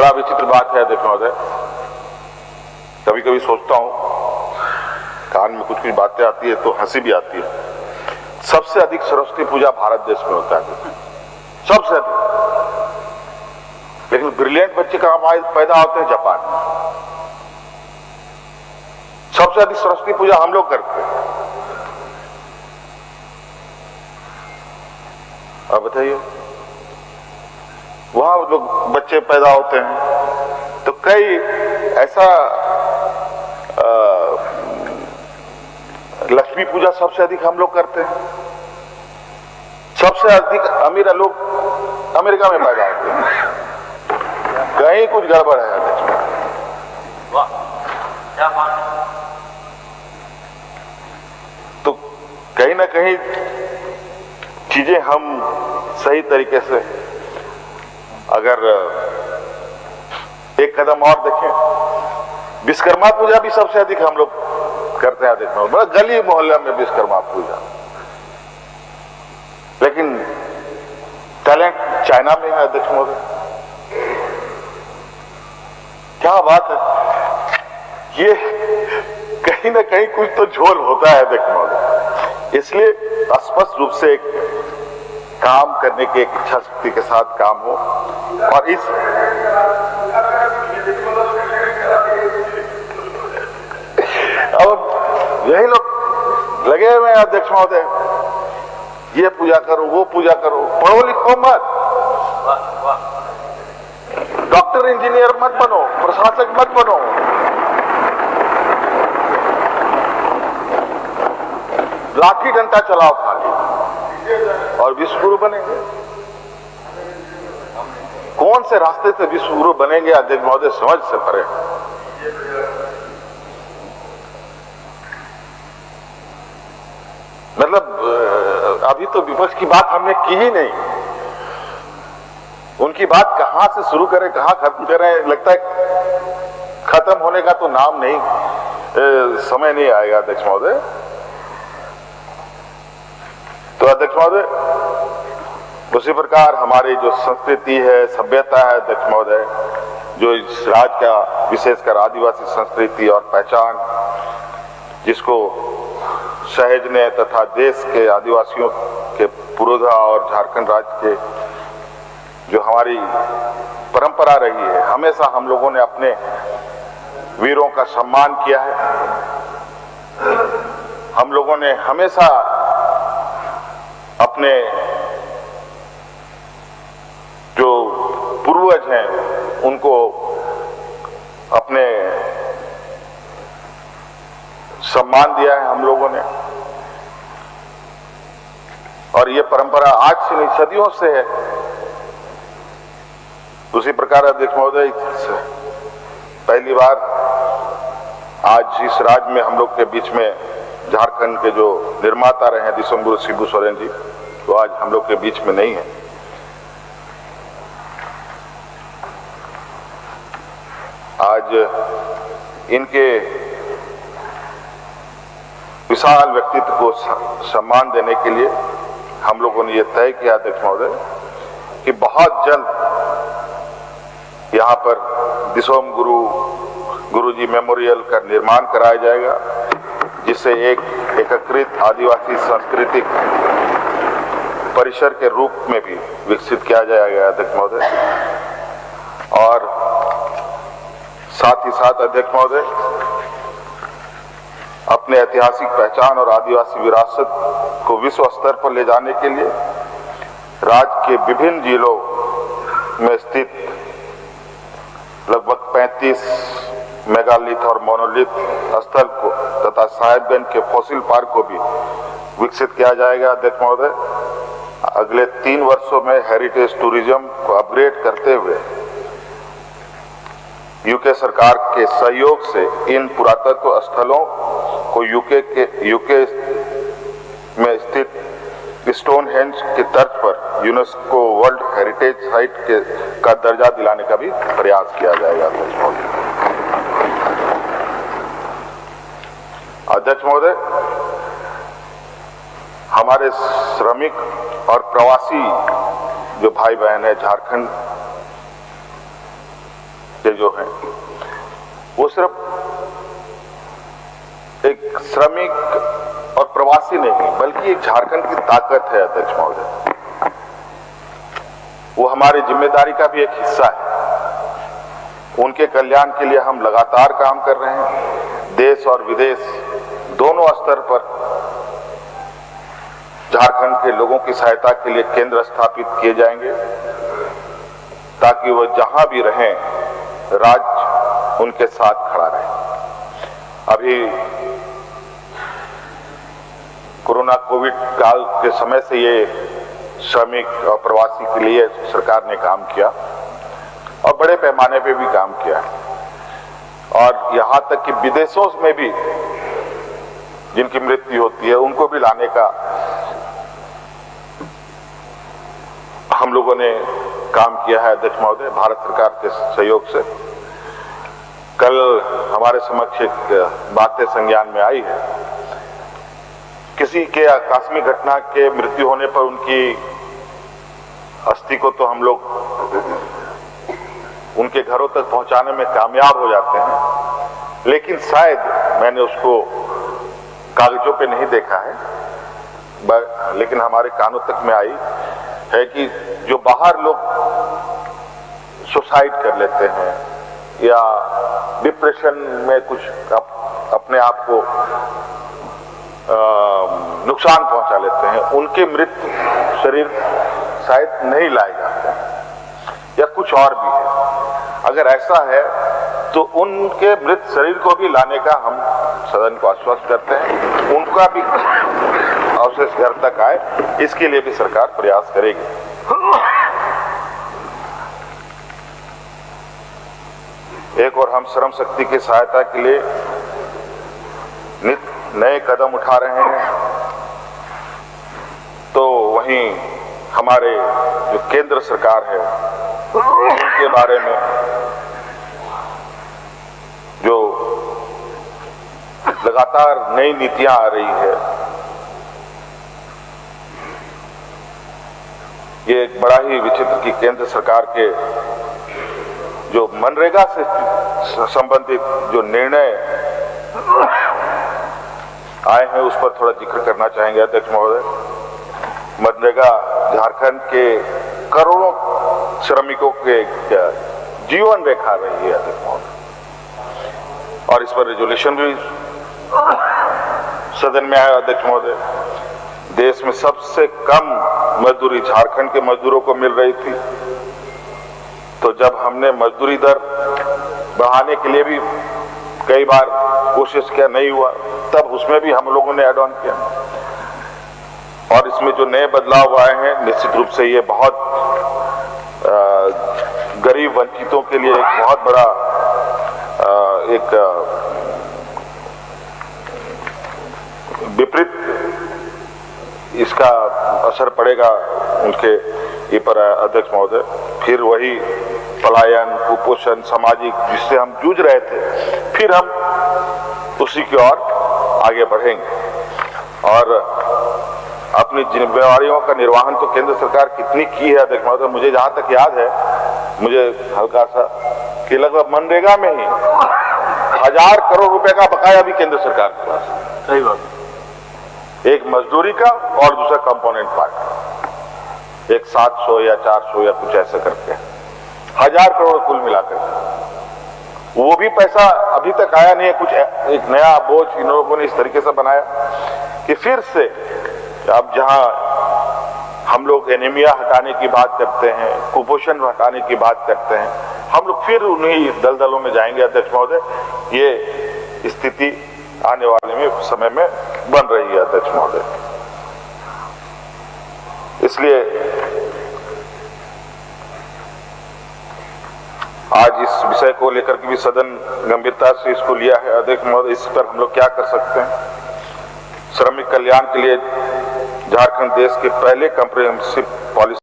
बड़ा विचित्र बात है अध्यक्ष महोदय, कभी कभी सोचता हूं, कान में कुछ कुछ बातें आती है तो हंसी भी आती है। सबसे अधिक सरस्वती पूजा भारत देश में होता है, सबसे अधिक। लेकिन ब्रिलियंट बच्चे कहां पैदा होते हैं? जापान में। सबसे अधिक सरस्वती पूजा हम लोग करते हैं। अब बताइए, वहां लोग बच्चे पैदा होते हैं तो कई ऐसा लक्ष्मी पूजा सबसे अधिक हम लोग करते हैं। सबसे अधिक अमीर लोग अमेरिका में पैदा होते हैं। कहीं कुछ गड़बड़ है अध्यक्ष। तो कहीं ना कहीं चीजें हम सही तरीके से अगर एक कदम और देखें, विश्वकर्मा पूजा भी सबसे अधिक हम लोग करते हैं अध्यक्ष महोदय, बड़ा गली मोहल्ला में विश्वकर्मा पूजा। लेकिन टैलेंट चाइना में है अध्यक्ष महोदय। क्या बात है, ये कहीं ना कहीं कुछ तो झोल होता है अध्यक्ष महोदय। इसलिए स्पष्ट रूप से एक काम करने की एक इच्छा शक्ति के साथ काम हो और इस अब यही लोग लगे हुए हैं अध्यक्ष महोदय, ये पूजा करो वो पूजा करो, पढ़ो लिखो मत, डॉक्टर इंजीनियर मत बनो, प्रशासक मत बनो, लाठी डंडा चलाओ खाली और विश्वगुरु बनेंगे। कौन से रास्ते से विश्वगुरु बनेंगे अध्यक्ष महोदय, समझ से परे। मतलब अभी तो विपक्ष की बात हमने की ही नहीं, उनकी बात कहां से शुरू करें कहां खत्म करें, लगता है खत्म होने का तो नाम नहीं, समय नहीं आएगा अध्यक्ष महोदय। तो अध्यक्ष महोदय, उसी प्रकार हमारी जो संस्कृति है, सभ्यता है अध्यक्ष महोदय, जो इस राज्य का विशेषकर आदिवासी संस्कृति और पहचान, जिसको सहेजने तथा देश के आदिवासियों के पुरोधा और झारखंड राज्य के जो हमारी परंपरा रही है, हमेशा हम लोगों ने अपने वीरों का सम्मान किया है। हम लोगों ने हमेशा अपने जो पूर्वज हैं उनको अपने सम्मान दिया है हम लोगों ने, और ये परंपरा आज से नहीं सदियों से है। उसी प्रकार अध्यक्ष महोदय, पहली बार आज इस राज्य में हम लोग के बीच में झारखंड के जो निर्माता रहे हैं दिसंबर शिबू सोरेन जी, तो आज हम लोग के बीच में नहीं है। आज इनके विशाल व्यक्तित्व को सम्मान देने के लिए हम लोगों ने यह तय किया अध्यक्ष महोदय कि बहुत जल्द यहाँ पर दिसोम गुरुजी मेमोरियल का निर्माण कराया जाएगा, जिसे एक एकीकृत आदिवासी सांस्कृतिक परिसर के रूप में भी विकसित किया जाएगा अध्यक्ष महोदय। और साथ ही साथ अध्यक्ष महोदय, अपने ऐतिहासिक पहचान और आदिवासी विरासत को विश्व स्तर पर ले जाने के लिए राज्य के विभिन्न जिलों में स्थित लगभग 35 मेगालिथ और मोनोलिथ स्थल को तथा साहेबगंज के फॉसिल पार्क को भी विकसित किया जाएगा अध्यक्ष महोदय। अगले 3 वर्षों में हेरिटेज टूरिज्म को अपग्रेड करते हुए यूके सरकार के सहयोग से इन पुरातत्व स्थलों को यूके में स्थित स्टोनहेंज की तर्ज पर यूनेस्को वर्ल्ड हेरिटेज साइट का दर्जा दिलाने का भी प्रयास किया जाएगा अध्यक्ष महोदय। हमारे श्रमिक और प्रवासी जो भाई बहन है झारखंड जो हैं वो सिर्फ एक श्रमिक और प्रवासी नहीं बल्कि एक झारखंड की ताकत है अध्यक्ष महोदय। वो हमारी जिम्मेदारी का भी एक हिस्सा है। उनके कल्याण के लिए हम लगातार काम कर रहे हैं। देश और विदेश दोनों स्तर पर झारखंड के लोगों की सहायता के लिए केंद्र स्थापित किए जाएंगे ताकि वह जहां भी रहें राज्य उनके साथ खड़ा रहे। अभी कोरोना कोविड काल के समय से ये श्रमिक और प्रवासी के लिए सरकार ने काम किया और बड़े पैमाने पे भी काम किया है और यहां तक कि विदेशों में भी जिनकी मृत्यु होती है उनको भी लाने का हम लोगों ने काम किया है अध्यक्ष महोदय, भारत सरकार के सहयोग से। कल हमारे समक्ष एक बातें संज्ञान में आई है। किसी के आकस्मिक घटना के मृत्यु होने पर उनकी अस्थि को तो हम लोग उनके घरों तक पहुंचाने में कामयाब हो जाते हैं, लेकिन शायद मैंने उसको कागजों पे नहीं देखा है, लेकिन हमारे कानों तक में आई है कि जो बाहर लोग सुसाइड कर लेते हैं या डिप्रेशन में कुछ अपने आप को नुकसान पहुंचा लेते हैं, उनके मृत शरीर शायद नहीं लाए जाते हैं या कुछ और भी है। अगर ऐसा है तो उनके मृत शरीर को भी लाने का हम सदन को आश्वस्त करते हैं, उनका भी अवशेष घर तक आए, इसके लिए भी सरकार प्रयास करेगी। एक और हम श्रम शक्ति की सहायता के लिए नए कदम उठा रहे हैं, तो वहीं हमारे जो केंद्र सरकार है उनके बारे में जो लगातार नई नीतियां आ रही है, ये एक बड़ा ही विचित्र कि केंद्र सरकार के जो मनरेगा से संबंधित जो निर्णय आए हैं उस पर थोड़ा जिक्र करना चाहेंगे अध्यक्ष महोदय। मनरेगा झारखंड के करोड़ों श्रमिकों के जीवन रेखा रही है अध्यक्ष महोदय, और इस पर रेजोल्यूशन भी सदन में आया अध्यक्ष महोदय। देश में सबसे कम मजदूरी झारखंड के मजदूरों को मिल रही थी, तो जब हमने मजदूरी दर बढ़ाने के लिए भी कई बार कोशिश किया, नहीं हुआ, तब उसमें भी हम लोगों ने ऐड ऑन किया। और इसमें जो नए बदलाव आए हैं, निश्चित रूप से ये बहुत गरीब वंचितों के लिए एक बहुत बड़ा एक विपरीत इसका असर पड़ेगा उनके ये पर अध्यक्ष महोदय। फिर वही पलायन, कुपोषण, सामाजिक जिससे हम जूझ रहे थे, फिर हम उसी की ओर आगे बढ़ेंगे और अपनी जिम्मेदारियों का निर्वहन तो केंद्र सरकार कितनी की है अध्यक्ष महोदय। मुझे जहां तक याद है, मुझे हल्का सा कि लगभग मनरेगा में ही 1000 करोड़ रुपए का बकाया भी केंद्र सरकार के पास। सही बात, एक मजदूरी का और दूसरा कंपोनेंट पार्ट, एक 700 या 400 या कुछ ऐसा करके 1000 करोड़ कुल मिलाकर। वो भी पैसा अभी तक आया नहीं है। कुछ एक नया बोझ इन लोगों ने इस तरीके से बनाया कि फिर से अब जहां हम लोग एनीमिया हटाने की बात करते हैं, कुपोषण हटाने की बात करते हैं, हम लोग फिर उन्हीं दलदलों में जाएंगे अध्यक्ष महोदय। ये स्थिति आने वाले में समय में बन रही है अध्यक्ष महोदय। इसलिए आज इस विषय को लेकर के भी सदन गंभीरता से इसको लिया है अध्यक्ष महोदय। इस पर हम लोग क्या कर सकते हैं? श्रमिक कल्याण के लिए झारखंड देश के पहले कॉम्प्रिहेंसिव पॉलिसी